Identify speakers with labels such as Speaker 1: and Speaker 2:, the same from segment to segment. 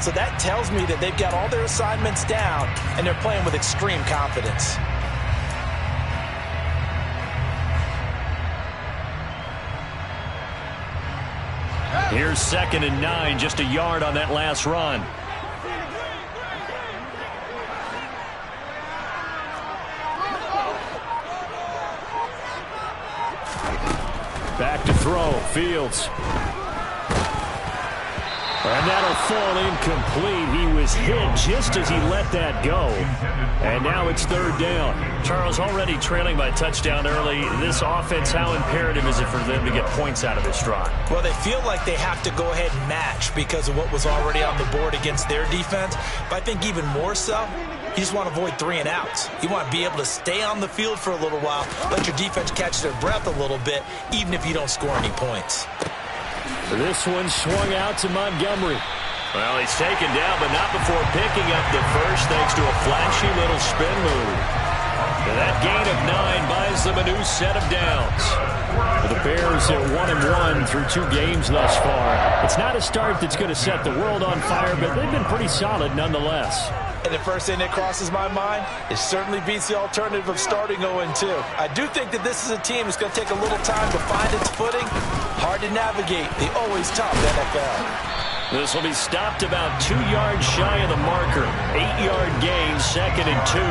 Speaker 1: So that tells me that they've got all their assignments down, and they're playing with extreme confidence.
Speaker 2: Here's 2nd and 9, just a yard on that last run. Back to throw, Fields. And that'll fall incomplete. He was hit just as he let that go. And now it's 3rd down.
Speaker 3: Charles, already trailing by touchdown early. This offense, how imperative is it for them to get points out of this drive?
Speaker 1: Well, they feel like they have to go ahead and match because of what was already on the board against their defense. But I think even more so, you just want to avoid 3 and outs. You want to be able to stay on the field for a little while, let your defense catch their breath a little bit, even if you don't score any points.
Speaker 2: This one swung out to Montgomery.
Speaker 3: Well, he's taken down, but not before picking up the first, thanks to a flashy little spin move. And that gain of 9 buys them a new set of downs.
Speaker 2: For the Bears at 1-1 through 2 games thus far. It's not a start that's going to set the world on fire, but they've been pretty solid nonetheless.
Speaker 1: And the first thing that crosses my mind, it certainly beats the alternative of starting 0-2. I do think that this is a team that's going to take a little time to find its footing. Hard to navigate the always tough NFL.
Speaker 3: This will be stopped about 2 yards shy of the marker. 8-yard gain, 2nd and 2.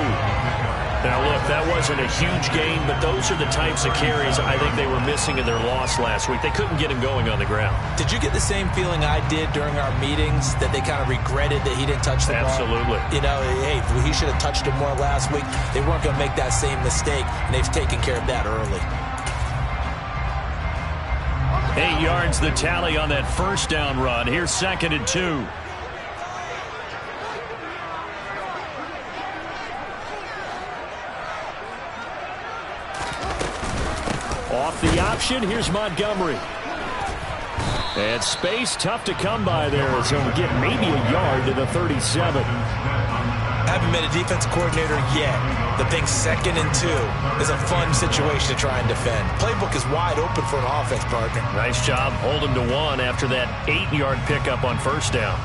Speaker 3: Now, look, that wasn't a huge gain, but those are the types of carries I think they were missing in their loss last week. They couldn't get him going on the ground.
Speaker 1: Did you get the same feeling I did during our meetings, that they kind of regretted that he didn't touch the ball?
Speaker 3: Absolutely.
Speaker 1: You know, hey, he should have touched it more last week. They weren't going to make that same mistake, and they've taken care of that early.
Speaker 3: 8 yards the tally on that first down run. Here's 2nd and 2.
Speaker 2: Off the option, here's Montgomery. And space tough to come by there as he'll get maybe a yard to the 37.
Speaker 1: Haven't been a defensive coordinator yet. The thing 2nd and 2 is a fun situation to try and defend. Playbook is wide open for an offense, partner.
Speaker 3: Nice job. Hold him to 1 after that 8-yard pickup on first down.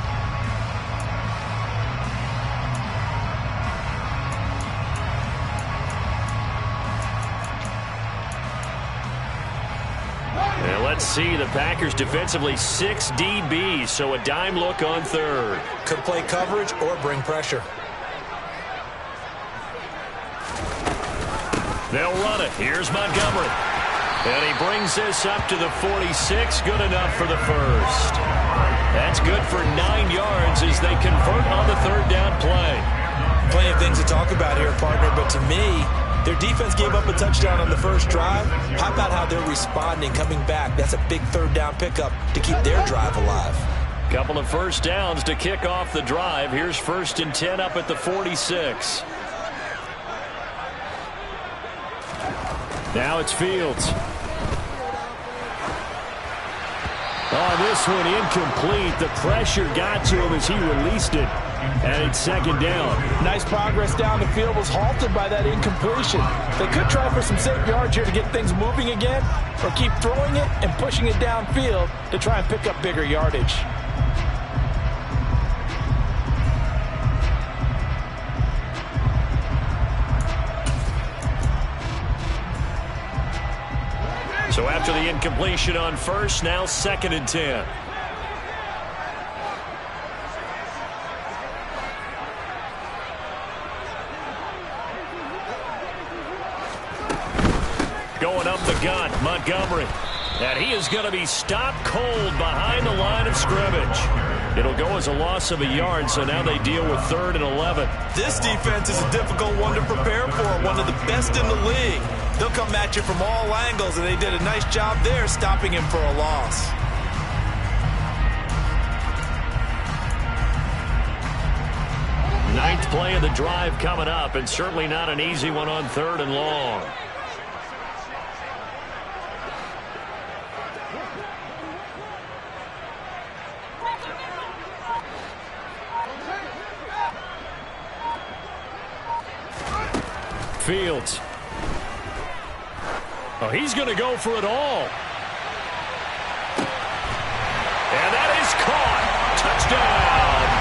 Speaker 3: And let's see, the Packers defensively 6 DBs, so a dime look on 3rd.
Speaker 1: Could play coverage or bring pressure.
Speaker 3: They'll run it. Here's Montgomery. And he brings this up to the 46. Good enough for the first. That's good for 9 yards as they convert on the 3rd down play.
Speaker 1: Plenty of things to talk about here, partner, but to me, their defense gave up a touchdown on the first drive. How about how they're responding, coming back? That's a big 3rd down pickup to keep their drive alive.
Speaker 3: Couple of first downs to kick off the drive. Here's 1st and 10 up at the 46.
Speaker 2: Now it's Fields. Oh, this one incomplete. The pressure got to him as he released it. And it's 2nd down.
Speaker 1: Nice progress down the field, was halted by that incompletion. They could try for some safe yards here to get things moving again, or keep throwing it and pushing it downfield to try and pick up bigger yardage.
Speaker 3: So after the incompletion on first, now 2nd and 10. Going up the gut, Montgomery. And he is going to be stopped cold behind the line of scrimmage. It'll go as a loss of a yard, so now they deal with 3rd and 11.
Speaker 1: This defense is a difficult one to prepare for, one of the best in the league. They'll come at you from all angles, and they did a nice job there stopping him for a loss.
Speaker 3: Ninth play of the drive coming up, and certainly not an easy one on 3rd and long.
Speaker 2: Fields. Oh, he's going to go for it all. And that is caught. Touchdown,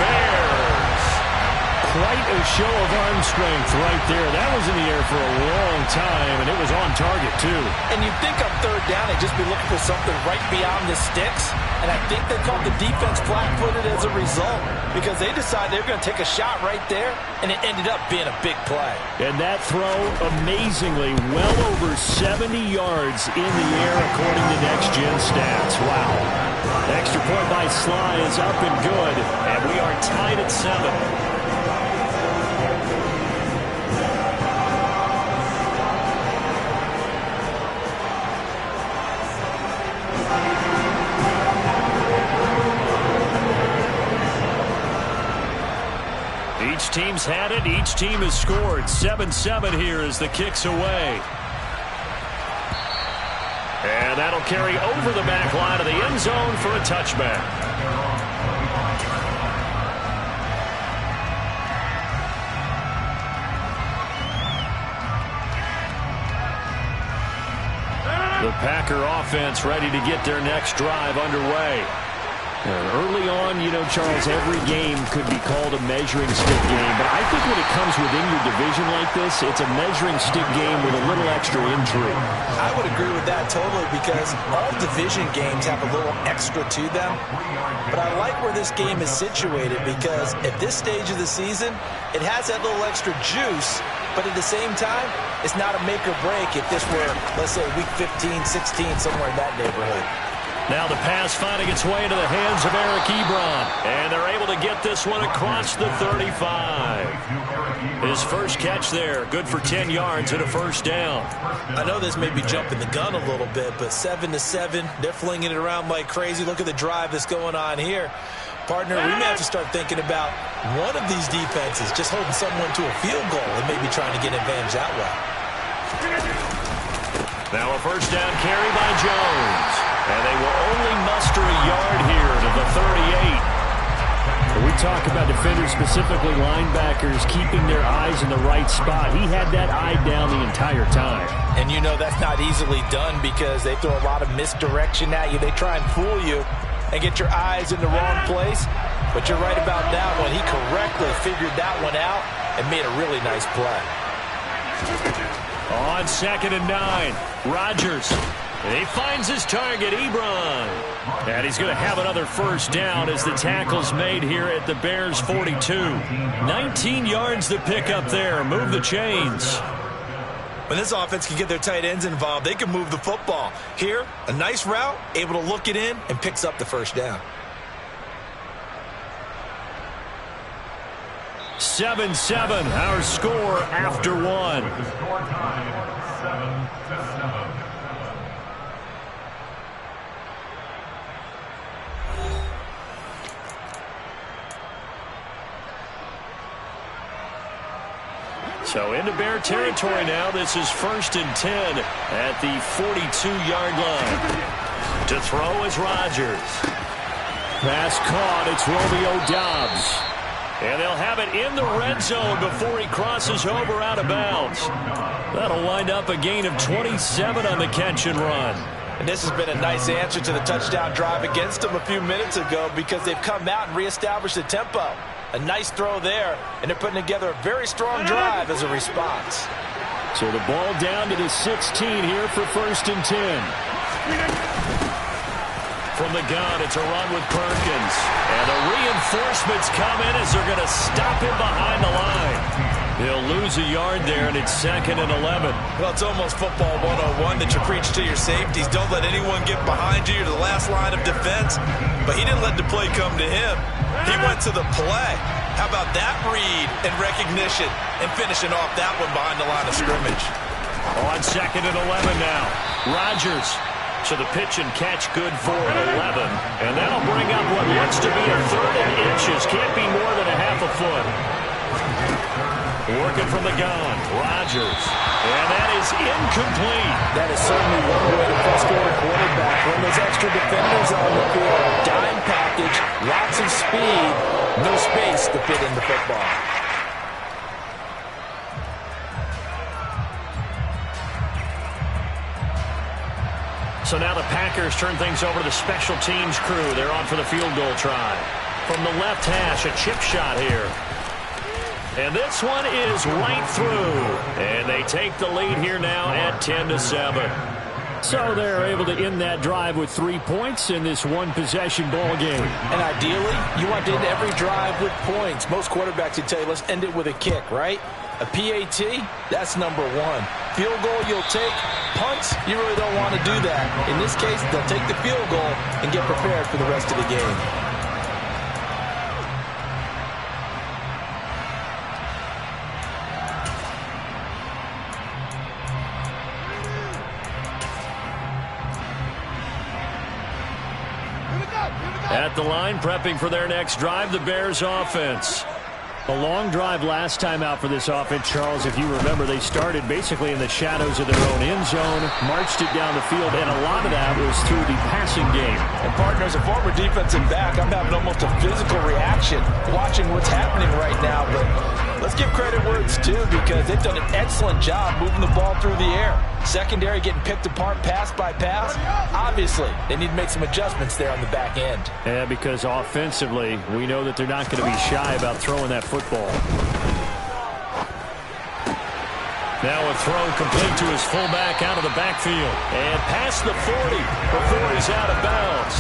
Speaker 2: a show of arm strength right there. That was in the air for a long time, and it was on target, too.
Speaker 1: And you'd think on third down they'd just be looking for something right beyond the sticks. And I think they caught the defense flat-footed as a result because they decided they were going to take a shot right there, and it ended up being a big play.
Speaker 2: And that throw, amazingly, well over 70 yards in the air according to Next Gen Stats. Wow. Extra point by Sly is up and good,
Speaker 3: and we are tied at 7. Each team's had it. Each team has scored. 7-7 here as the kick's away. And that'll carry over the back line of the end zone for a touchback. The Packer offense ready to get their next drive underway.
Speaker 2: Early on, you know, Charles, every game could be called a measuring stick game. But I think when it comes within your division like this, it's a measuring stick game with a little extra intrigue.
Speaker 1: I would agree with that totally because all division games have a little extra to them. But I like where this game is situated because at this stage of the season, it has that little extra juice. But at the same time, it's not a make or break if this were, let's say, week 15, 16, somewhere in that neighborhood.
Speaker 3: Now the pass finding its way into the hands of Eric Ebron. And they're able to get this one across the 35. His first catch there, good for 10 yards and a first down.
Speaker 1: I know this may be jumping the gun a little bit, but 7-7, they're flinging it around like crazy. Look at the drive that's going on here. Partner, we may have to start thinking about one of these defenses just holding someone to a field goal and maybe trying to get an advantage that way.
Speaker 3: Now a first down carry by Jones. And they will only muster a yard here to the 38.
Speaker 2: When we talk about defenders, specifically linebackers, keeping their eyes in the right spot. He had that eye down the entire time.
Speaker 1: And you know that's not easily done because they throw a lot of misdirection at you. They try and fool you and get your eyes in the wrong place. But you're right about that one. He correctly figured that one out and made a really nice play.
Speaker 3: On 2nd and 9, Rodgers. And he finds his target, Ebron. And he's going to have another first down as the tackle's made here at the Bears' 42. 19 yards to pick up there. Move the chains.
Speaker 1: When this offense can get their tight ends involved, they can move the football. Here, a nice route, able to look it in, and picks up the first down.
Speaker 3: 7-7, our score after one. So into Bear territory now. This is 1st and 10 at the 42-yard line. To throw is Rodgers.
Speaker 2: Pass caught. It's Romeo Doubs.
Speaker 3: And they'll have it in the red zone before he crosses over out of bounds. That'll wind up a gain of 27 on the catch and run.
Speaker 1: And this has been a nice answer to the touchdown drive against them a few minutes ago because they've come out and reestablished the tempo. A nice throw there, and they're putting together a very strong drive as a response.
Speaker 2: So the ball down to the 16 here for 1st and 10.
Speaker 3: From the gun, it's a run with Perkins. And the reinforcements come in as they're going to stop him behind the line. He'll lose a yard there, and it's 2nd and 11.
Speaker 1: Well, it's almost football 101 that you preach to your safeties. Don't let anyone get behind you to the last line of defense. But he didn't let the play come to him. He went to the play. How about that read and recognition and finishing off that one behind the line of scrimmage?
Speaker 3: On 2nd and 11 now. Rodgers. So the pitch and catch good for 11. And that'll bring up what looks to be a 3rd and inches. Can't be more than a half a foot. Working from the gun. Rodgers. And that is incomplete.
Speaker 1: That is certainly one way to frustrate a quarterback. When those extra defenders on the field, dime package, lots of speed, no space to fit in the football.
Speaker 3: So now the Packers turn things over to the special teams crew. They're on for the field goal try. From the left hash, a chip shot here. And this one is right through. And they take the lead here now at 10-7.
Speaker 2: So they're able to end that drive with 3 points in this one-possession ball game.
Speaker 1: And ideally, you want to end every drive with points. Most quarterbacks would tell you, let's end it with a kick, right? A PAT, that's number one. Field goal, you'll take. Punts, you really don't want to do that. In this case, they'll take the field goal and get prepared for the rest of the game.
Speaker 3: At the line, prepping for their next drive, the Bears offense.
Speaker 2: A long drive last time out for this offense, Charles. If you remember, they started basically in the shadows of their own end zone, marched it down the field, and a lot of that was through the passing game.
Speaker 1: And partner, as a former defensive back, I'm having almost a physical reaction watching what's happening right now. But let's give credit where it's due, because they've done an excellent job moving the ball through the air. Secondary getting picked apart pass by pass. Obviously, they need to make some adjustments there on the back end.
Speaker 2: Yeah, because offensively, we know that they're not going to be shy about throwing that football.
Speaker 3: Now a throw complete to his fullback out of the backfield. And past the 40 before he's out of bounds.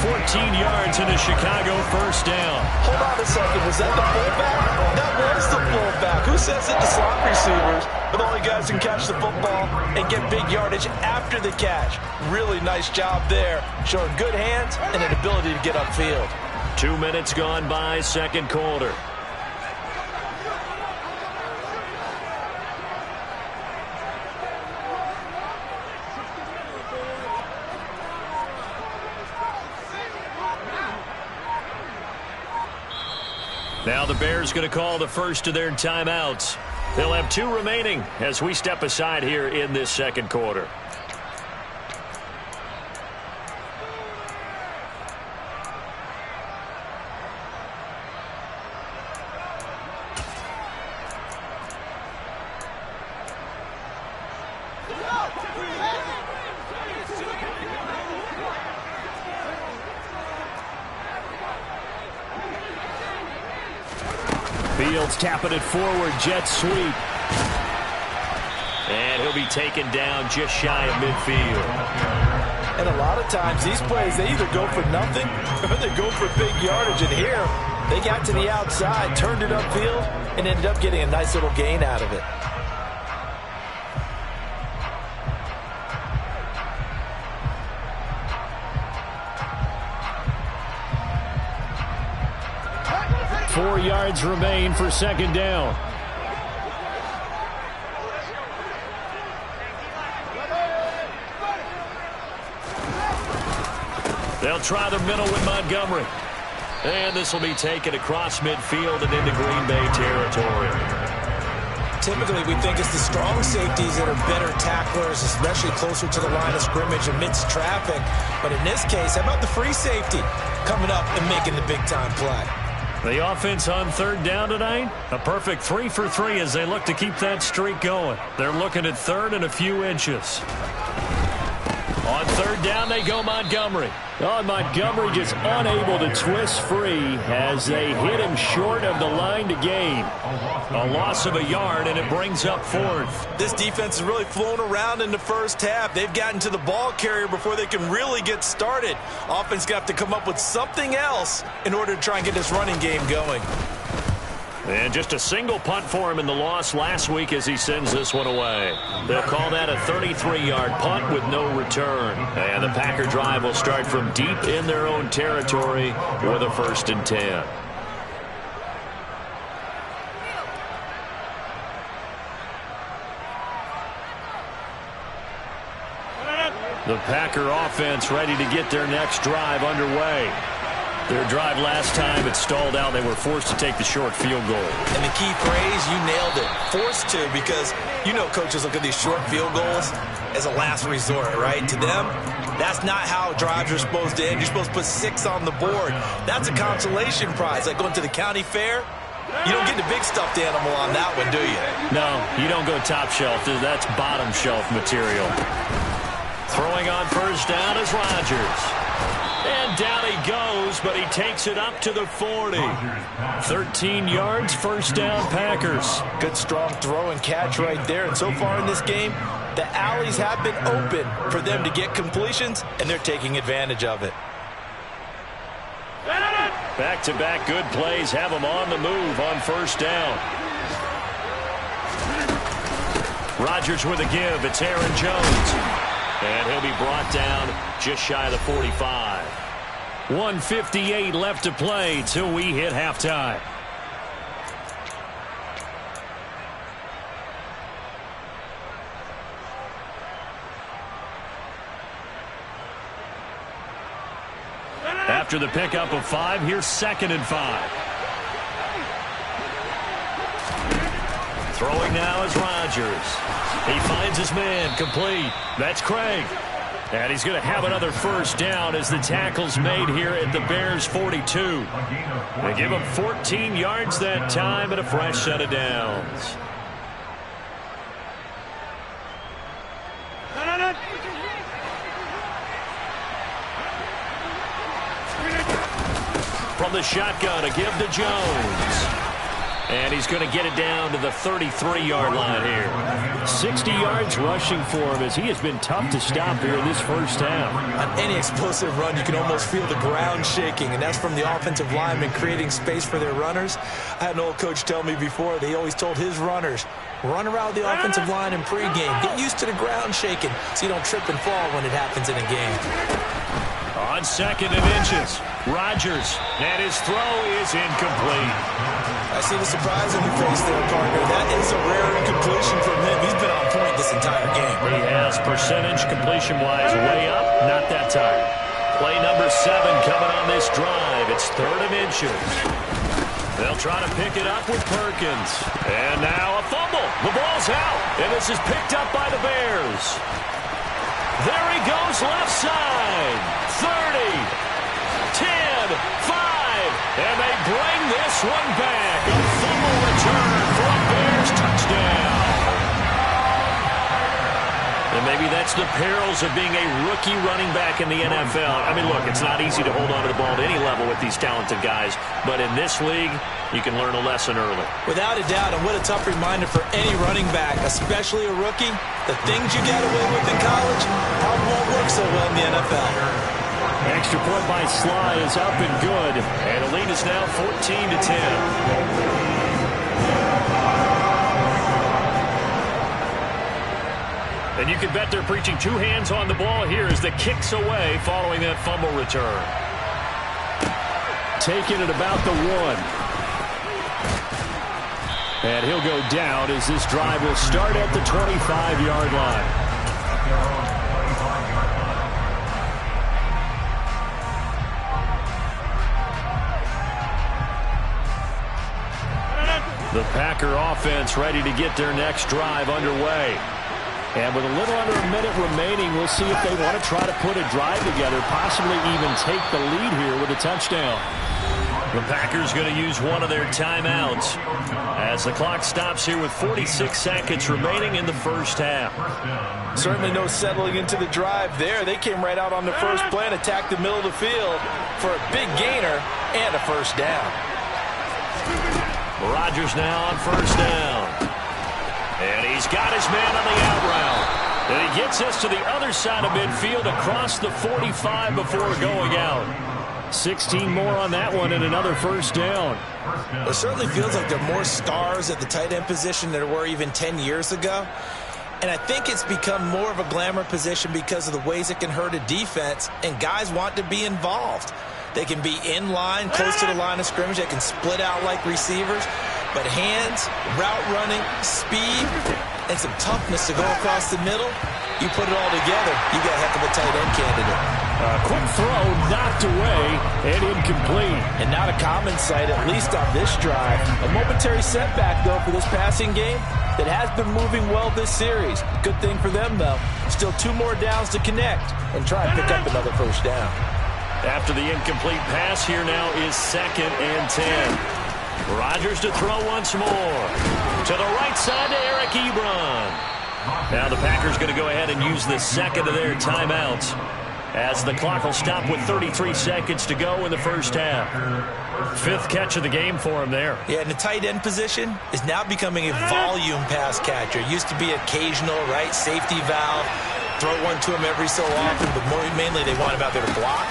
Speaker 3: 14 yards in a Chicago first down.
Speaker 1: Hold on a second. Was that the fullback? That was the fullback. Who says that the slot receivers are the only guys who can catch the football and get big yardage after the catch? Really nice job there. Showing good hands and an ability to get upfield.
Speaker 3: 2 minutes gone by, second quarter. Now the Bears going to call the first of their timeouts. They'll have 2 remaining as we step aside here in this second quarter.
Speaker 2: Fields tapping it forward, jet sweep.
Speaker 3: And he'll be taken down just shy of midfield.
Speaker 1: And a lot of times these plays, they either go for nothing or they go for big yardage. And here, they got to the outside, turned it upfield, and ended up getting a nice little gain out of it.
Speaker 2: Four yards remain for second down.
Speaker 3: They'll try the middle with Montgomery. And this will be taken across midfield and into Green Bay territory.
Speaker 1: Typically, we think it's the strong safeties that are better tacklers, especially closer to the line of scrimmage amidst traffic. But in this case, how about the free safety coming up and making the big-time play?
Speaker 3: The offense on third down tonight, a perfect 3 for 3 as they look to keep that streak going. They're looking at third and a few inches. On third down, they go Montgomery.
Speaker 2: Oh, Montgomery just unable to twist free as they hit him short of the line to gain.
Speaker 3: A loss of a yard, and it brings up fourth.
Speaker 1: This defense has really flown around in the first half. They've gotten to the ball carrier before they can really get started. Offense got to come up with something else in order to try and get this running game going.
Speaker 3: And just a single punt for him in the loss last week as he sends this one away. They'll call that a 33-yard punt with no return. And the Packer drive will start from deep in their own territory with a 1st and 10. The Packer offense ready to get their next drive underway. Their drive last time, it stalled out. They were forced to take the short field goal.
Speaker 1: And the key phrase, you nailed it, forced to, because you know coaches look at these short field goals as a last resort, right? To them, that's not how drives are supposed to end. You're supposed to put 6 on the board. That's a consolation prize, like going to the county fair. You don't get the big stuffed animal on that one, do you?
Speaker 3: No, you don't go top shelf. That's bottom shelf material. Throwing on first down is Rodgers. And down he goes, but he takes it up to the 40. 13 yards, first down, Packers.
Speaker 1: Good, strong throw and catch right there. And so far in this game, the alleys have been open for them to get completions, and they're taking advantage of it.
Speaker 3: Back-to-back good plays have them on the move on first down. Rodgers with a give. It's Aaron Jones. And he'll be brought down just shy of the 45. 1:58 left to play till we hit halftime. After the pickup of 5, here's 2nd and 5. Throwing now is Rodgers. He finds his man, complete. That's Craig. And he's going to have another first down as the tackle's made here at the Bears' 42. They give him 14 yards that time and a fresh set of downs. From the shotgun, a give to Jones. And he's going to get it down to the 33-yard line here. 60 yards rushing for him as he has been tough to stop here in this first half.
Speaker 1: On any explosive run, you can almost feel the ground shaking, and that's from the offensive linemen creating space for their runners. I had an old coach tell me before, they always told his runners, run around the offensive line in pregame. Get used to the ground shaking so you don't trip and fall when it happens in a game.
Speaker 3: On 2nd and inches, Rodgers, and his throw is incomplete.
Speaker 1: I see the surprise on your face there, partner. That is a rare incompletion from him. He's been on point this entire game.
Speaker 3: He has percentage completion-wise way up, not that time. Play number 7 coming on this drive. It's 3rd and inches. They'll try to pick it up with Perkins. And now a fumble. The ball's out, and this is picked up by the Bears. There he goes left side. 30, 10, 5, and they bring this one back. A fumble return for a Bears touchdown. And maybe that's the perils of being a rookie running back in the NFL. I mean, look, it's not easy to hold on to the ball at any level with these talented guys, but in this league, you can learn a lesson early.
Speaker 1: Without a doubt, and what a tough reminder for any running back, especially a rookie, the things you get away with in college probably won't work so well in the NFL.
Speaker 3: Extra point by Sly is up and good, and the lead is now 14-10. And you can bet they're preaching 2 hands on the ball here as the kick's away following that fumble return. Taking it about the 1. And he'll go down as this drive will start at the 25-yard line. The Packer offense ready to get their next drive underway. And with a little under a minute remaining, we'll see if they want to try to put a drive together, possibly even take the lead here with a touchdown. The Packers going to use one of their timeouts as the clock stops here with 46 seconds remaining in the first half.
Speaker 1: Certainly no settling into the drive there. They came right out on the first play and attacked the middle of the field for a big gainer and a first down.
Speaker 3: Rodgers now on first down. And he's got his man on the out route. And he gets us to the other side of midfield across the 45 before going out. 16 more on that one and another first down.
Speaker 1: It certainly feels like there are more stars at the tight end position than there were even 10 years ago. And I think it's become more of a glamour position because of the ways it can hurt a defense, and guys want to be involved. They can be in line, close to the line of scrimmage. They can split out like receivers. But hands, route running, speed, and some toughness to go across the middle, you put it all together, you got a heck of a tight end candidate.
Speaker 3: Quick throw, knocked away, and incomplete.
Speaker 1: And not a common sight, at least on this drive. A momentary setback, though, for this passing game that has been moving well this series. Good thing for them, though. Still 2 more downs to connect and try and pick up another first down.
Speaker 3: After the incomplete pass, here now is 2nd and 10. Rodgers to throw once more. To the right side to Eric Ebron. Now the Packers going to go ahead and use the second of their timeouts. as the clock will stop with 33 seconds to go in the first half. 5th catch of the game for him there.
Speaker 1: Yeah, and the tight end position is now becoming a volume pass catcher. It used to be occasional, right, safety valve, throw one to him every so often, but mainly they want him out there to block.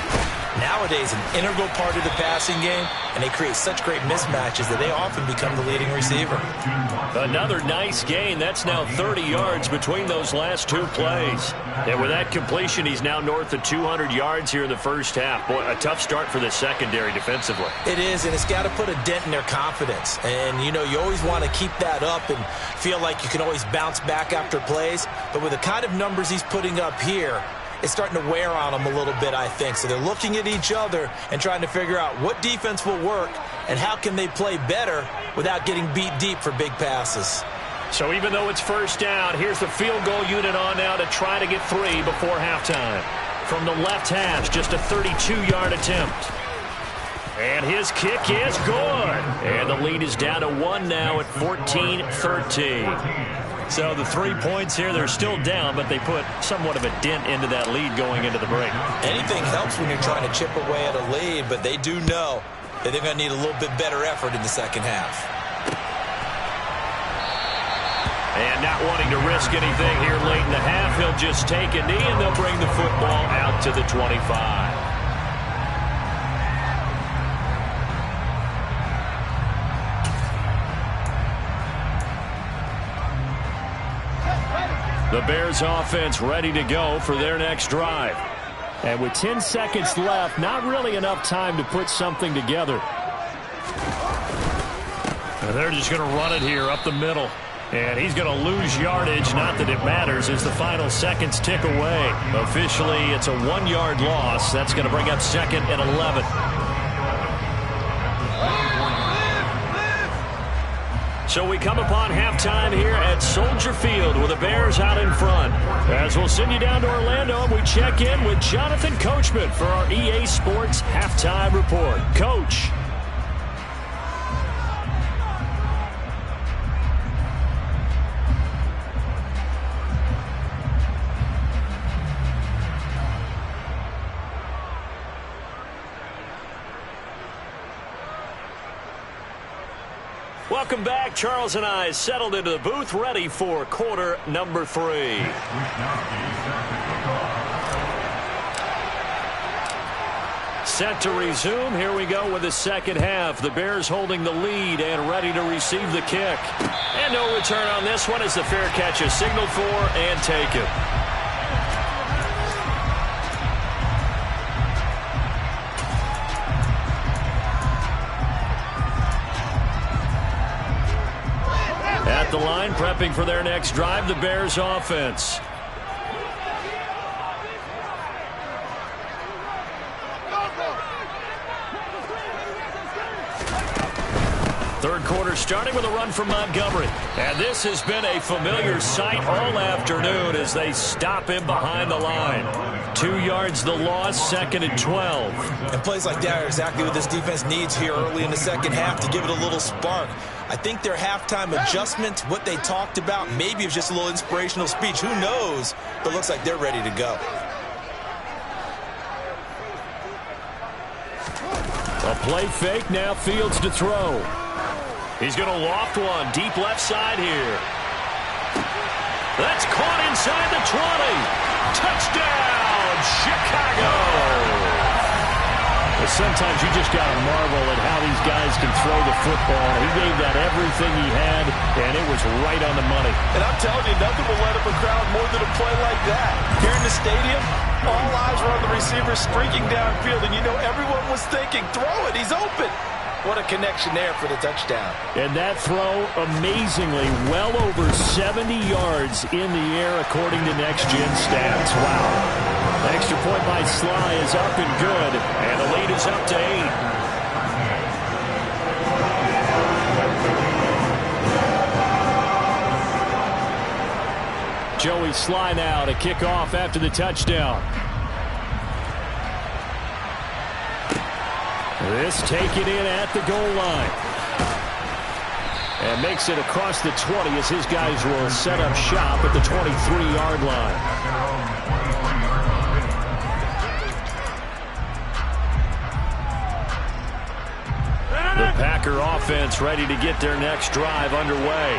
Speaker 1: Nowadays, an integral part of the passing game, and they create such great mismatches that they often become the leading receiver.
Speaker 3: Another nice gain. That's now 30 yards between those last 2 plays. And with that completion, he's now north of 200 yards here in the first half. Boy, a tough start for the secondary defensively.
Speaker 1: It is, and it's got to put a dent in their confidence. And, you know, you always want to keep that up and feel like you can always bounce back after plays. But with the kind of numbers he's putting up here, it's starting to wear on them a little bit, I think. So they're looking at each other and trying to figure out what defense will work and how can they play better without getting beat deep for big passes.
Speaker 3: So even though it's first down, here's the field goal unit on now to try to get 3 before halftime. From the left hash, just a 32-yard attempt. And his kick is good. And the lead is down to 1 now at 14-13. So the 3 points here, they're still down, but they put somewhat of a dent into that lead going into the break.
Speaker 1: Anything helps when you're trying to chip away at a lead, but they do know that they're going to need a little bit better effort in the second half.
Speaker 3: And not wanting to risk anything here late in the half, he'll just take a knee, and they'll bring the football out to the 25. The Bears offense ready to go for their next drive.
Speaker 2: And with 10 seconds left, not really enough time to put something together.
Speaker 3: And they're just going to run it here up the middle. And he's going to lose yardage. Not that it matters as the final seconds tick away. Officially, it's a 1-yard loss. That's going to bring up 2nd and 11. So we come upon halftime here at Soldier Field with the Bears out in front. As we'll send you down to Orlando, and we check in with Jonathan Coachman for our EA Sports Halftime Report. Coach. Welcome back. Charles and I settled into the booth, ready for quarter number 3. Set to resume. Here we go with the second half. The Bears holding the lead and ready to receive the kick. And no return on this one as the fair catch is signaled for and taken. At the line, prepping for their next drive, the Bears offense. Third quarter starting with a run from Montgomery. And this has been a familiar sight all afternoon as they stop him behind the line. 2 yards the loss, 2nd and 12.
Speaker 1: And plays like that are exactly what this defense needs here early in the second half to give it a little spark. I think their halftime adjustment, what they talked about, maybe it was just a little inspirational speech. Who knows? But it looks like they're ready to go.
Speaker 2: A play fake, now Fields to throw.
Speaker 3: He's going to loft one, deep left side here. That's caught inside the 20. Touchdown, Chicago.
Speaker 2: Sometimes you just got to marvel at how these guys can throw the football. He gave that everything he had, and it was right on the money.
Speaker 1: And I'm telling you, nothing will light up a crowd more than a play like that. Here in the stadium, all eyes were on the receiver streaking downfield, and you know everyone was thinking, throw it, he's open. What a connection there for the touchdown.
Speaker 2: And that throw, amazingly, well over 70 yards in the air according to Next Gen Stats. Wow. Extra point by Sly is up and good, and the lead is up to 8. Joey Sly now to kick off after the touchdown. This taken in at the goal line. And makes it across the 20 as his guys will set up shop at the 23-yard line.
Speaker 3: Packer offense ready to get their next drive underway.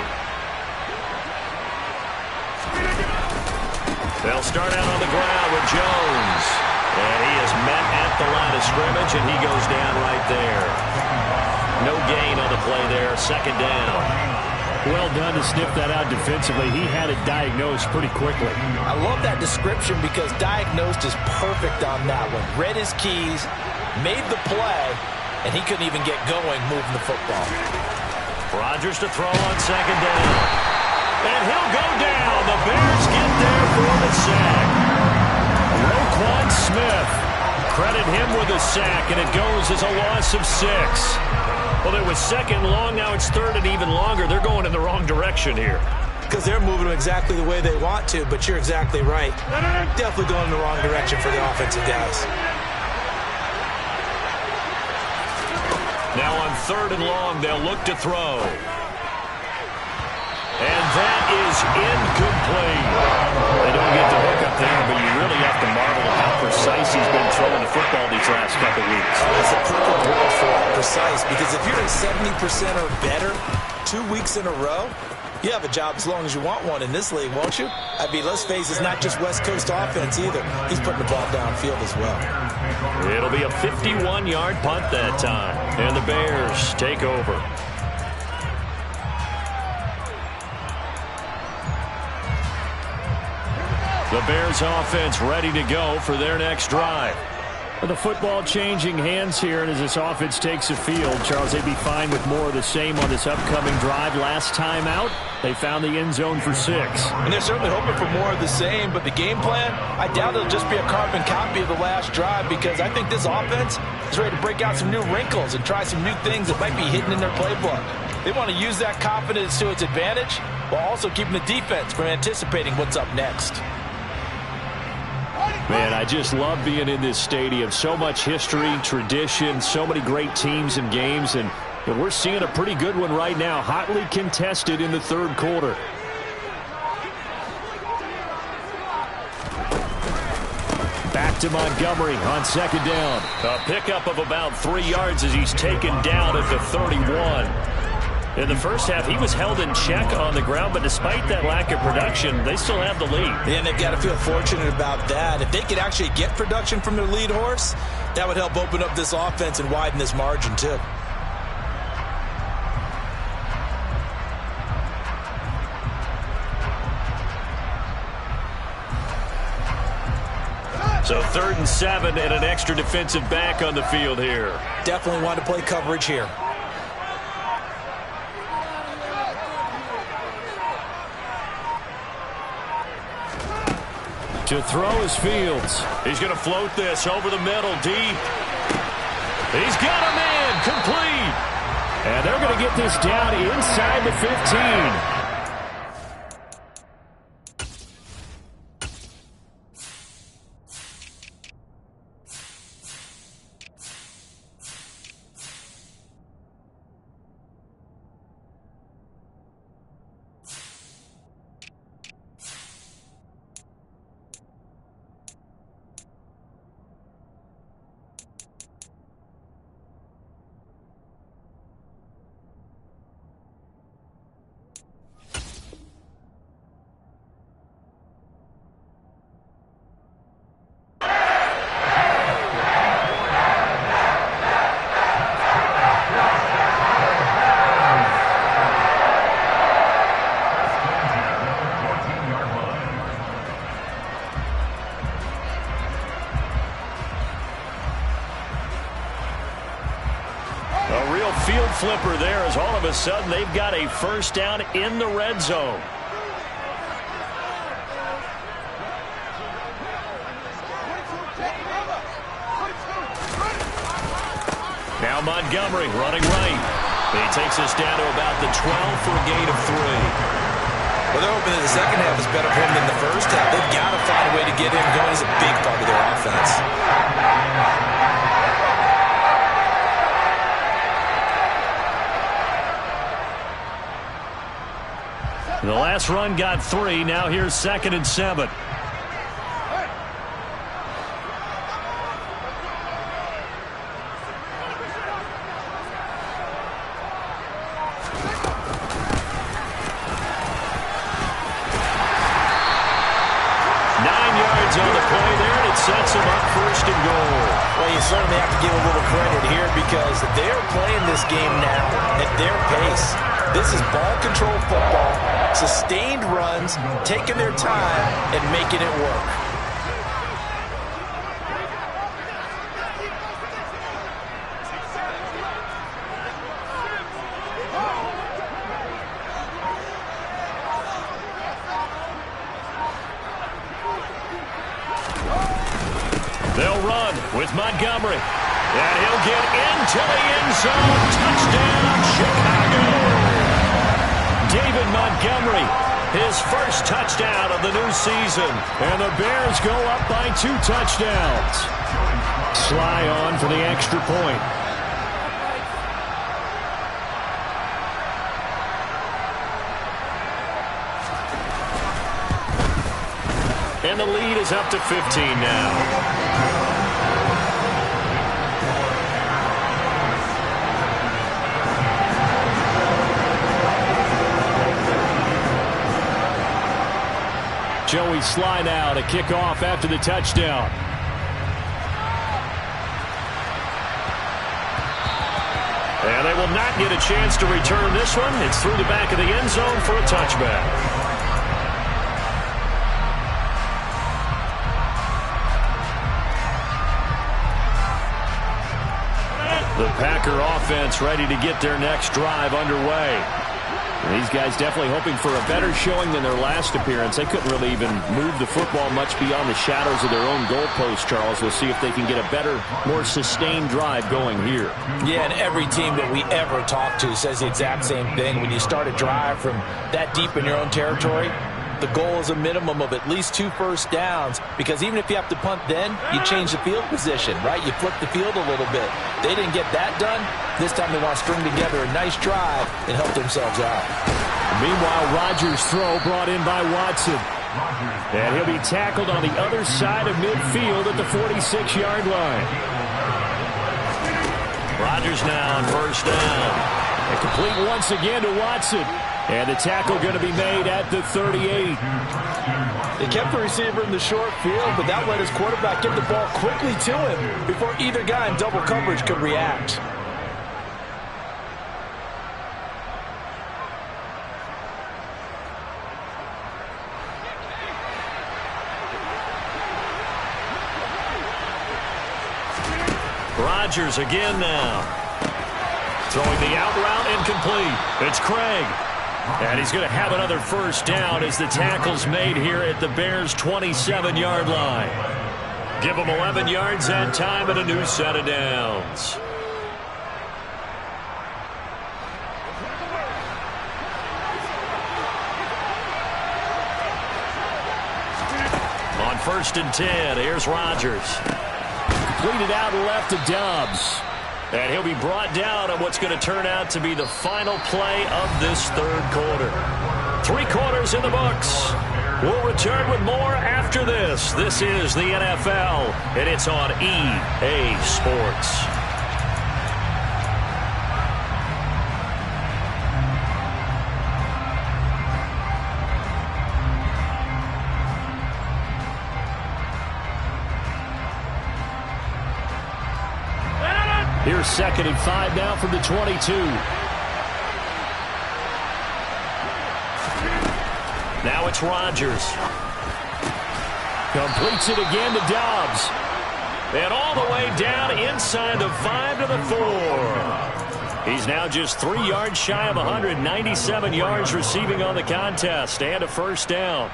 Speaker 3: They'll start out on the ground with Jones. And he is met at the line of scrimmage, and he goes down right there. No gain on the play there. Second down.
Speaker 2: Well done to sniff that out defensively. He had it diagnosed pretty quickly.
Speaker 1: I love that description because diagnosed is perfect on that one. Read his keys, made the play, and he couldn't even get going moving the football.
Speaker 3: Rodgers to throw on second down. And he'll go down. The Bears get there for the sack. Roquan Smith. Credit him with a sack, and it goes as a loss of 6. Well, it was second long. Now it's third and even longer. They're going in the wrong direction here.
Speaker 1: Because they're moving them exactly the way they want to, but you're exactly right. Definitely going in the wrong direction for the offensive guys.
Speaker 3: Now on third and long, they'll look to throw. And that is incomplete. They don't get the hook up there, but you really have to marvel at how precise he's been throwing the football these last couple weeks.
Speaker 1: That's a perfect word for it, precise, because if you're at 70% or better 2 weeks in a row, you have a job as long as you want one in this league, won't you? I mean, let's face it, it's not just West Coast offense either. He's putting the ball downfield as well.
Speaker 3: It'll be a 51-yard punt that time, and the Bears take over. The Bears offense ready to go for their next drive.
Speaker 2: With the football changing hands here, and as this offense takes the field, Charles, they'd be fine with more of the same on this upcoming drive. Last time out, they found the end zone for 6.
Speaker 1: And they're certainly hoping for more of the same, but the game plan, I doubt it'll just be a carbon copy of the last drive, because I think this offense is ready to break out some new wrinkles and try some new things that might be hidden in their playbook. They want to use that confidence to its advantage while also keeping the defense from anticipating what's up next.
Speaker 2: Man, I just love being in this stadium. So much history, tradition, so many great teams and games, and we're seeing a pretty good one right now, hotly contested in the third quarter. Back to Montgomery on second down.
Speaker 3: A pickup of about 3 yards as he's taken down at the 31. In the first half, he was held in check on the ground, but despite that lack of production, they still have the lead.
Speaker 1: And they've got to feel fortunate about that. If they could actually get production from their lead horse, that would help open up this offense and widen this margin too.
Speaker 3: So 3rd and 7 and an extra defensive back on the field here.
Speaker 1: Definitely want to play coverage here.
Speaker 2: To throw is Fields.
Speaker 3: He's going to float this over the middle, deep. He's got a man, complete.
Speaker 2: And they're going to get this down inside the 15.
Speaker 3: Flipper there as all of a sudden they've got a first down in the red zone. Now Montgomery running right. He takes us down to about the 12 for a gain of 3.
Speaker 1: Well, they're hoping that the second half is better for him than the first half. They've got to find a way to get him going. He's a big part of their offense.
Speaker 3: The last run got 3. Now here's 2nd and 7. sets him up first and goal.
Speaker 1: Well, you certainly have to give a little credit here because they're playing this game now at their pace. This is ball control football, sustained runs, taking their time and making it work.
Speaker 3: They'll run with Montgomery. And he'll get into the end zone. Touchdown, Chicago. David Montgomery, his first touchdown of the new season.
Speaker 2: And the Bears go up by 2 touchdowns. Sly on for the extra point.
Speaker 3: And the lead is up to 15 now.
Speaker 2: Joey Sly now to kick off after the touchdown.
Speaker 3: And they will not get a chance to return this one. It's through the back of the end zone for a touchback. The Packer offense ready to get their next drive underway.
Speaker 2: These guys definitely hoping for a better showing than their last appearance. They couldn't really even move the football much beyond the shadows of their own goalpost, Charles. We'll see if they can get a better, more sustained drive going here.
Speaker 1: Yeah, and every team that we ever talk to says the exact same thing. When you start a drive from that deep in your own territory, the goal is a minimum of at least 2 first downs, because even if you have to punt then, you change the field position, right? You flip the field a little bit. They didn't get that done. This time they want to string together a nice drive and help themselves out.
Speaker 2: Meanwhile, Rodgers' throw brought in by Watson. And he'll be tackled on the other side of midfield at the 46-yard line.
Speaker 3: Rodgers now on first down.
Speaker 2: And complete once again to Watson. And the tackle going to be made at the 38.
Speaker 1: They kept the receiver in the short field, but that let his quarterback get the ball quickly to him before either guy in double coverage could react.
Speaker 3: Rodgers again now. Throwing the out route incomplete. It's Craig. And he's going to have another first down as the tackle's made here at the Bears' 27-yard line. Give them 11 yards that time and a new set of downs. On first and 10, here's Rodgers.
Speaker 2: Completed out left to Dobbs.
Speaker 3: And he'll be brought down on what's going to turn out to be the final play of this third quarter. 3 quarters in the books. We'll return with more after this. This is the NFL, and it's on EA Sports.
Speaker 2: Here's 2nd and 5 now from the 22.
Speaker 3: Now it's Rodgers.
Speaker 2: Completes it again to Dobbs.
Speaker 3: And all the way down inside the 5 to the 4. He's now just 3 yards shy of 197 yards receiving on the contest and a first down.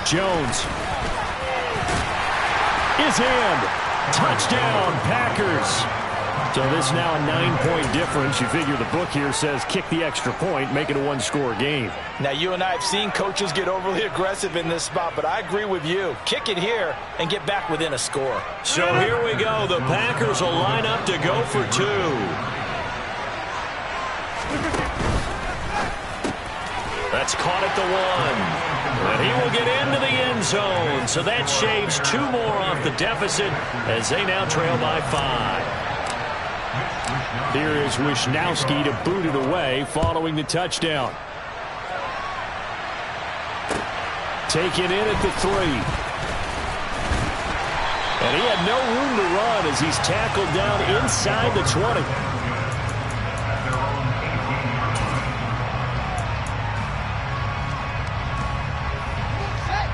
Speaker 2: Jones is in. Touchdown, Packers. So this now a 9-point difference. You figure the book here says kick the extra point, make it a 1-score game.
Speaker 1: Now, you and I have seen coaches get overly aggressive in this spot, but I agree with you. Kick it here and get back within a score.
Speaker 3: So here we go. The Packers will line up to go for 2. That's caught at the 1. And he will get into the end zone. So that shaves 2 more off the deficit as they now trail by 5.
Speaker 2: Here is Wisnowski to boot it away following the touchdown. Taken in at the 3. And he had no room to run as he's tackled down inside the 20.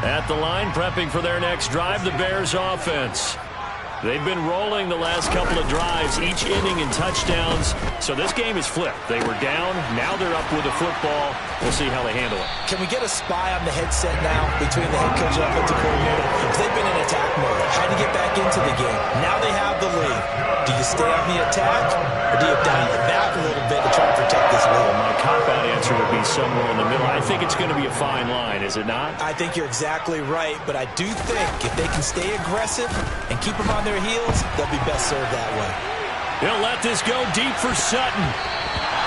Speaker 2: At the line, prepping for their next drive, the Bears offense. They've been rolling the last couple of drives, each inning in touchdowns. So this game is flipped. They were down. Now they're up with the football. We'll see how they handle it.
Speaker 1: Can we get a spy on the headset now between the head coach and offensive coordinator? Because they've been in attack mode, trying to get back into the game. Now they have the lead. Do you stay on the attack, or do you dial it back a little bit to try to protect this lead?
Speaker 2: Well, my cop-out answer would be somewhere in the middle. I think it's going to be a fine line, is it not?
Speaker 1: I think you're exactly right, but I do think if they can stay aggressive and keep them on their heels, they'll be best served that way.
Speaker 2: He'll let this go deep for Sutton.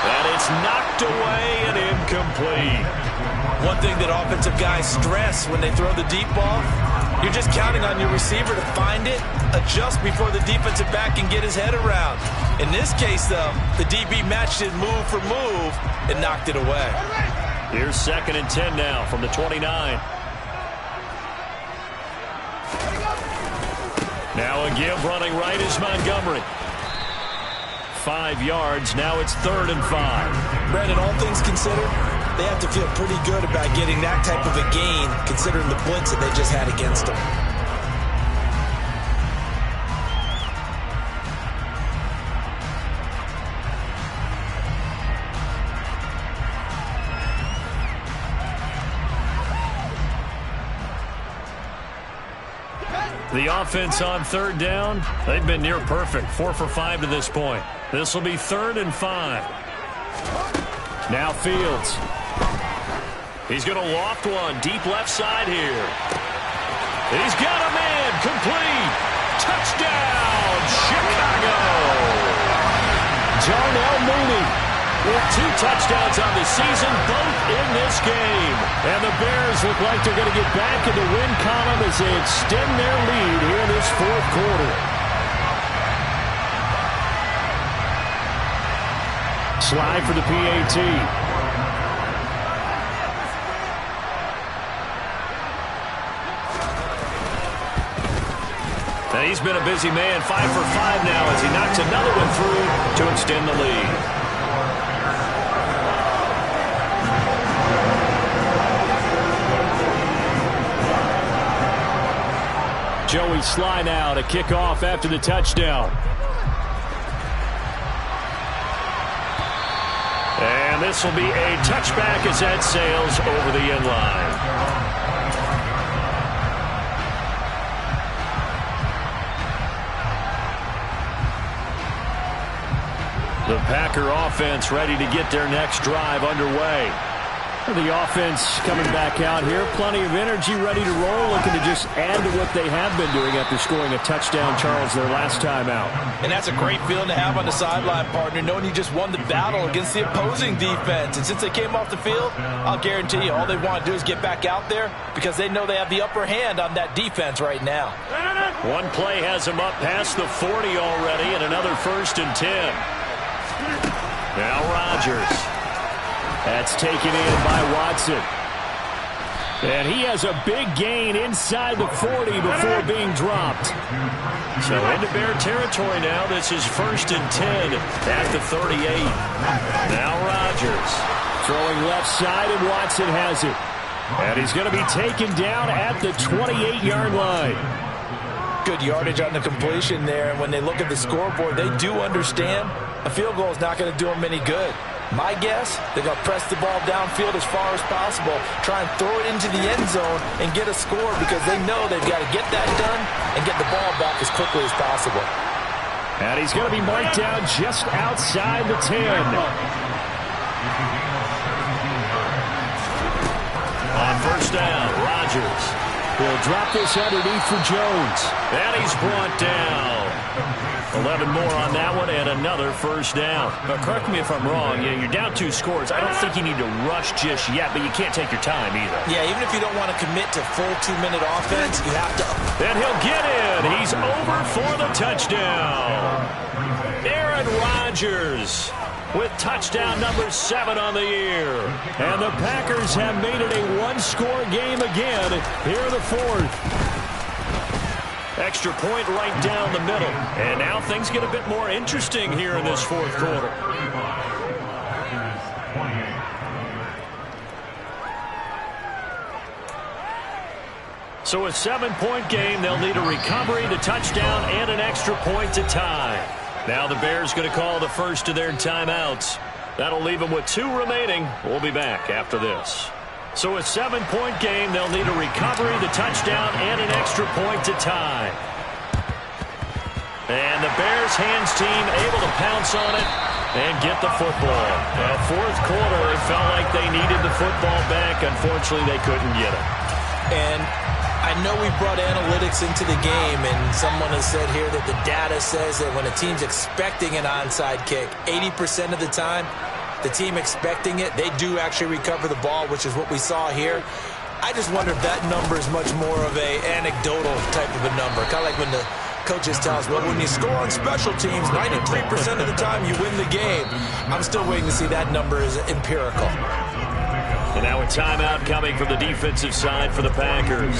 Speaker 2: And it's knocked away and incomplete.
Speaker 1: One thing that offensive guys stress when they throw the deep ball, you're just counting on your receiver to find it, adjust before the defensive back can get his head around. In this case, though, the DB matched it move for move and knocked it away.
Speaker 2: Here's 2nd and 10 now from the 29. Now a give running right is Montgomery. 5 yards. Now it's 3rd and 5.
Speaker 1: Brandon, all things considered, they have to feel pretty good about getting that type of a gain considering the blitz that they just had against them.
Speaker 2: The offense on 3rd down, they've been near perfect. 4 for 5 to this point. This will be 3rd and 5. Now Fields. He's going to loft one deep left side here. He's got a man. Complete. Touchdown, Chicago. Darnell Mooney with 2 touchdowns on the season, both in this game. And the Bears look like they're going to get back in the win column as they extend their lead here in this 4th quarter. Slide for the PAT. And he's been a busy man, 5 for 5 now as he knocks another one through to extend the lead. Joey Sly now to kick off after the touchdown. And this will be a touchback as that sails over the end line. The Packer offense ready to get their next drive underway. The offense coming back out here. Plenty of energy, ready to roll, looking to just add to what they have been doing after scoring a touchdown, Charles, their last time out.
Speaker 1: And that's a great feeling to have on the sideline, partner, knowing you just won the battle against the opposing defense. And since they came off the field, I'll guarantee you all they want to do is get back out there because they know they have the upper hand on that defense right now.
Speaker 2: One play has them up past the 40 already, and another 1st and 10. Now Rodgers. That's taken in by Watson. And he has a big gain inside the 40 before being dropped. So into Bear territory now. This is 1st and 10 at the 38. Now Rodgers. Throwing left side, and Watson has it. And he's going to be taken down at the 28-yard line.
Speaker 1: Good yardage on the completion there. And when they look at the scoreboard, they do understand a field goal is not going to do them any good. My guess, they're going to press the ball downfield as far as possible, try and throw it into the end zone and get a score because they know they've got to get that done and get the ball back as quickly as possible.
Speaker 2: And he's going to be marked down just outside the 10. On 1st down, Rodgers. He'll drop this underneath for Jones.
Speaker 3: And he's brought down. 11 more on that one and another first down. Now, correct me if I'm wrong. Yeah, you're down 2 scores. I don't think you need to rush just yet, but you can't take your time either.
Speaker 1: Yeah, even if you don't want to commit to full 2-minute offense, you have to.
Speaker 3: And he'll get in. He's over for the touchdown. Aaron Rodgers with touchdown number 7 on the year.
Speaker 2: And the Packers have made it a 1-score game again here in the 4th.
Speaker 3: Extra point right down the middle. And now things get a bit more interesting here in this 4th quarter. So a 7-point game. They'll need a recovery, the touchdown, and an extra point to tie. Now the Bears going to call the first of their timeouts. That'll leave them with 2 remaining. We'll be back after this. So a 7-point game. They'll need a recovery, the touchdown, and an extra point to tie. And the Bears hands team able to pounce on it and get the football. Well, 4th quarter, it felt like they needed the football back. Unfortunately, they couldn't get it.
Speaker 1: And I know we brought analytics into the game, and someone has said here that the data says that when a team's expecting an onside kick, 80% of the time, the team expecting it, they do actually recover the ball, which is what we saw here. I just wonder if that number is much more of a anecdotal type of a number. Kind of like when the coaches tell us, well, when you score on special teams, 93% of the time you win the game. I'm still waiting to see that number is empirical.
Speaker 3: And now a timeout coming from the defensive side for the Packers.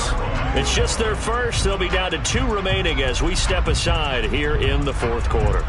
Speaker 3: It's just their first. They'll be down to 2 remaining as we step aside here in the 4th quarter.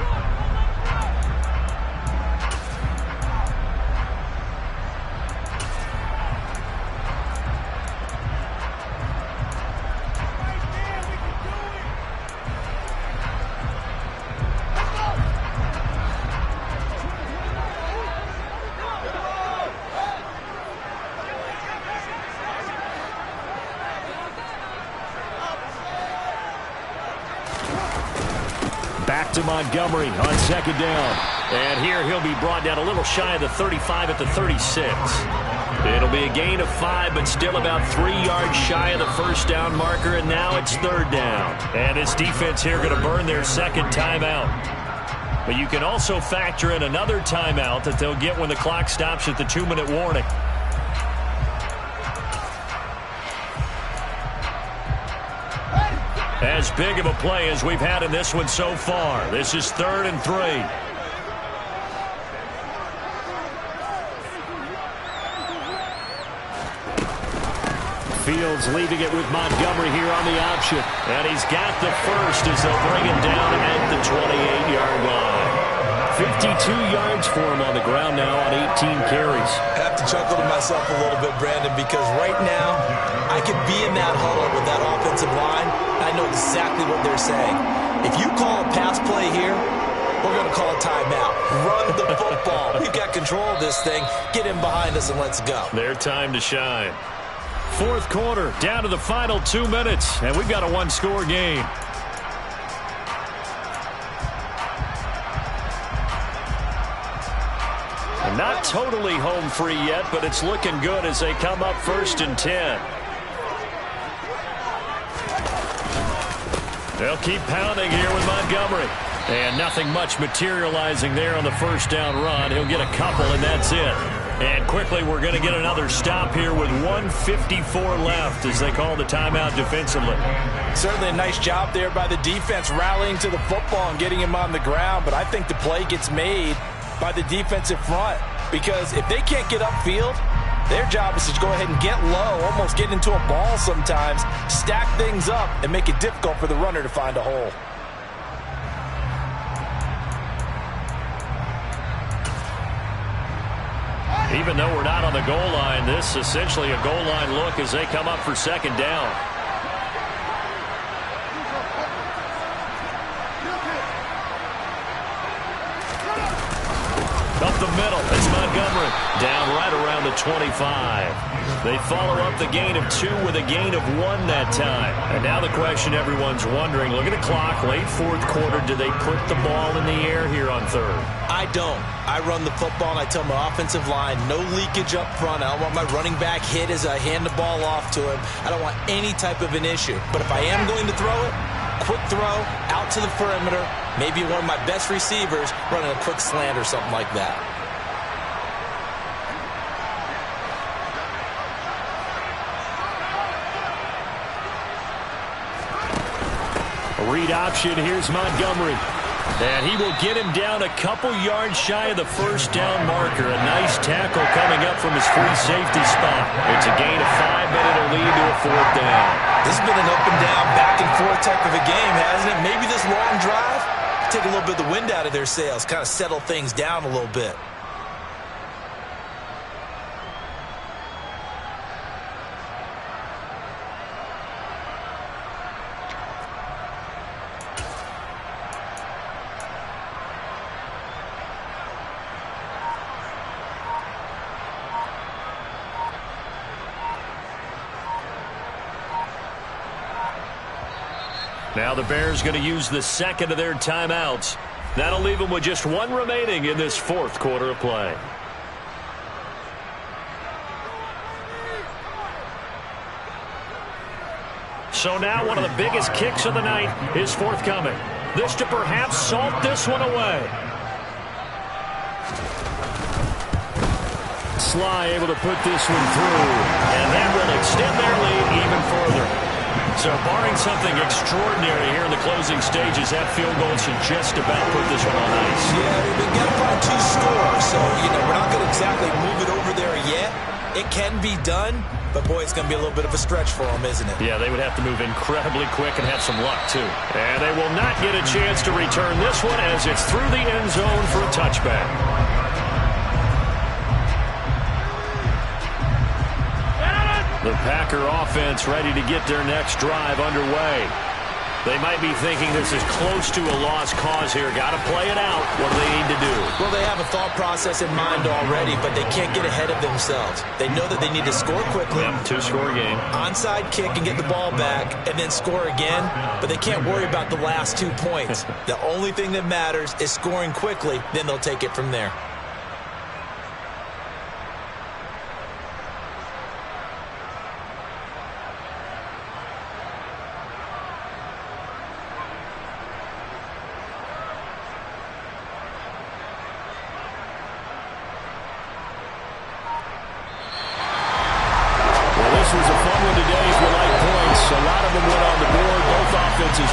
Speaker 2: Back to Montgomery on 2nd down.
Speaker 3: And here he'll be brought down a little shy of the 35 at the 36. It'll be a gain of 5, but still about 3 yards shy of the first down marker, and now it's 3rd down. And this defense here going to burn their 2nd timeout. But you can also factor in another timeout that they'll get when the clock stops at the 2-minute warning. As big of a play as we've had in this one so far. This is 3rd and 3.
Speaker 2: Fields leaving it with Montgomery here on the option.
Speaker 3: And he's got the first as they'll bring him down at the 28-yard line.
Speaker 2: 52 yards for him on the ground now on 18 carries.
Speaker 1: I have to chuckle to myself a little bit, Brandon, because right now I could be in that huddle with that offensive line. I know exactly what they're saying. If you call a pass play here, we're going to call a timeout. Run the football. We've got control of this thing. Get in behind us and let's go.
Speaker 3: Their time to shine.
Speaker 2: 4th quarter, down to the final 2 minutes, and we've got a 1-score game.
Speaker 3: And not totally home free yet, but it's looking good as they come up 1st and 10. They'll keep pounding here with Montgomery. And nothing much materializing there on the first down run. He'll get a couple, and that's it. And quickly, we're going to get another stop here with 1:54 left as they call the timeout defensively.
Speaker 1: Certainly a nice job there by the defense rallying to the football and getting him on the ground. But I think the play gets made by the defensive front, because if they can't get upfield, their job is to go ahead and get low, almost get into a ball sometimes, stack things up, and make it difficult for the runner to find a hole.
Speaker 3: Even though we're not on the goal line, this is essentially a goal line look as they come up for 2nd down. Up the middle. It's Montgomery down right around the 25. They follow up the gain of 2 with a gain of 1 that time. And now the question everyone's wondering, look at the clock, late fourth quarter, do they put the ball in the air here on third?
Speaker 1: I don't. I run the football and I tell my offensive line, no leakage up front. I don't want my running back hit as I hand the ball off to him. I don't want any type of an issue. But if I am going to throw it, quick throw, out to the perimeter, maybe one of my best receivers running a quick slant or something like that.
Speaker 2: A read option. Here's Montgomery. And he will get him down a couple yards shy of the first down marker. A nice tackle coming up from his free safety spot. It's a gain of 5, but it'll lead to a fourth down.
Speaker 1: This has been an up and down, back and forth type of a game, hasn't it? Maybe this long drive, take a little bit of the wind out of their sails, kind of settle things down a little bit.
Speaker 2: Now the Bears going to use the second of their timeouts. That'll leave them with just 1 remaining in this fourth quarter of play. So now one of the biggest kicks of the night is forthcoming. This to perhaps salt this one away. Sly able to put this one through. And that will extend their lead even further. So barring something extraordinary here in the closing stages, that field goal should just about put this one on ice.
Speaker 1: Yeah, we've got to find 2 scores, so, we're not going to exactly move it over there yet. It can be done, but, boy, it's going to be a little bit of a stretch for them, isn't it?
Speaker 2: Yeah, they would have to move incredibly quick and have some luck, too. And they will not get a chance to return this one as it's through the end zone for a touchback. The Packer offense ready to get their next drive underway. They might be thinking this is close to a lost cause here. Got to play it out. What do they need to do?
Speaker 1: Well, they have a thought process in mind already, but they can't get ahead of themselves. They know that they need to score quickly.
Speaker 2: Yep, 2-score game.
Speaker 1: Onside kick and get the ball back and then score again, but they can't worry about the last 2 points. The only thing that matters is scoring quickly, then they'll take it from there.
Speaker 2: This was a fun one today. If you like points, a lot of them went on the board. Both offenses